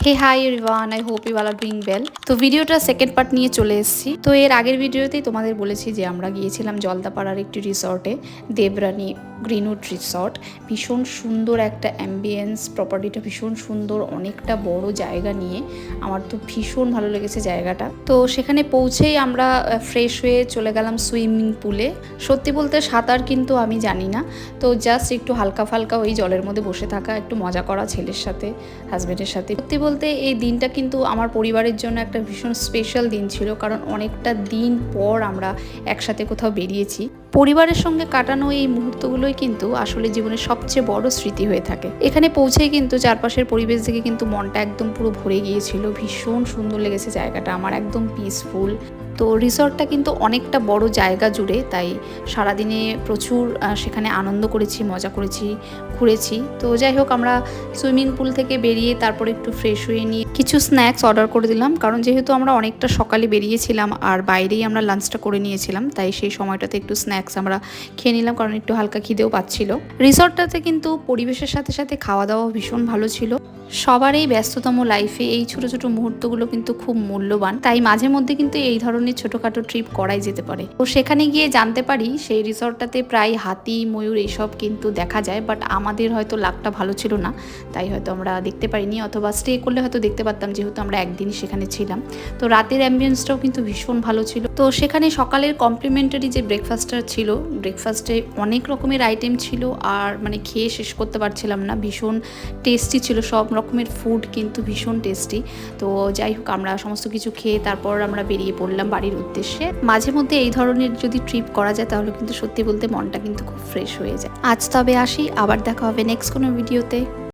Hey hi everyone, I hope you all are doing well. তো ভিডিওটা second part নিয়ে চলে এসেছি। তো এর আগের ভিডিওতেই তোমাদের বলেছি যে আমরা গিয়েছিলাম জলদাপাড়ার একটি রিসর্টে, দেবরানী গ্রিনউড রিসর্ট। ভীষণ সুন্দর একটা অ্যাম্বিয়েন্স, প্রপার্টিটা ভীষণ সুন্দর, অনেকটা বড় জায়গা নিয়ে। আমার তো ভীষণ ভালো লেগেছে জায়গাটা। তো সেখানে পৌঁছেই আমরা ফ্রেশ হয়ে চলে গেলাম সুইমিং পুলে। সত্যি বলতে সাঁতার কিন্তু আমি জানি না, তো জাস্ট একটু হালকা ফালকা ওই জলের মধ্যে বসে থাকা, একটু মজা করা ছেলের সাথে, হাজব্যান্ডের সাথে। সত্যি বলতে এই দিনটা কিন্তু আমার পরিবারের জন্য একটা ভীষণ স্পেশাল দিন ছিল, কারণ অনেকটা দিন পর আমরা একসাথে কোথাও বেরিয়েছি। পরিবারের সঙ্গে কাটানো এই মুহূর্তগুলোই কিন্তু আসলে জীবনের সবচেয়ে বড় স্মৃতি হয়ে থাকে। এখানে পৌঁছেই কিন্তু চারপাশের পরিবেশ দেখে কিন্তু মনটা একদম পুরো ভরে গিয়েছিল। ভীষণ সুন্দর লেগেছে জায়গাটা আমার, একদম পিসফুল। তো রিসর্টটা কিন্তু অনেকটা বড় জায়গা জুড়ে, তাই সারাদিনে প্রচুর সেখানে আনন্দ করেছি, মজা করেছি, ঘুরেছি। তো যাই হোক, আমরা সুইমিং পুল থেকে বেরিয়ে তারপর একটু ফ্রেশ হয়ে নিয়ে কিছু স্ন্যাক্স অর্ডার করে দিলাম, কারণ যেহেতু আমরা অনেকটা সকালে বেরিয়েছিলাম আর বাইরেই আমরা লাঞ্চটা করে নিয়েছিলাম, তাই সেই সময়টাতে একটু স্ন্যাক্স আমরা খেয়ে নিলাম, কারণ একটু হালকা খিদেও পাচ্ছিল। রিসর্টটাতে কিন্তু পরিবেশের সাথে সাথে খাওয়া দাওয়া ভীষণ ভালো ছিল। সবার এই ব্যস্ততম লাইফে এই ছোট ছোট মুহূর্তগুলো কিন্তু খুব মূল্যবান, তাই মাঝে মধ্যে কিন্তু এই ধরনের ছোটোখাটো ট্রিপ করাই যেতে পারে। তো সেখানে গিয়ে জানতে পারি সেই রিসর্টটাতে প্রায় হাতি, ময়ূর এইসব কিন্তু দেখা যায়, বাট আমাদের হয়তো লাকটা ভালো ছিল না, তাই হয়তো আমরা দেখতে পারিনি, অথবা স্টে করলে হয়তো দেখতে পারতাম, যেহেতু আমরা একদিনই সেখানে ছিলাম। তো রাতের অ্যাম্বিয়েন্সটাও কিন্তু ভীষণ ভালো ছিল। তো সেখানে সকালের কমপ্লিমেন্টারি যে ব্রেকফাস্টটা ছিল, ব্রেকফাস্টে অনেক রকমের আইটেম ছিল, আর মানে খেয়ে শেষ করতে পারছিলাম না। ভীষণ টেস্টি ছিল, সব রকমের ফুড কিন্তু ভীষণ টেস্টি। তো যাই হোক, আমরা সমস্ত কিছু খেয়ে তারপর আমরা বেরিয়ে পড়লাম বাড়ির উদ্দেশ্যে। মাঝে মধ্যে এই ধরনের যদি ট্রিপ করা যায় তাহলে কিন্তু সত্যি বলতে মনটা কিন্তু খুব ফ্রেশ হয়ে যায়। আজ তবে আসি, আবার দেখা হবে নেক্সট কোনো ভিডিওতে।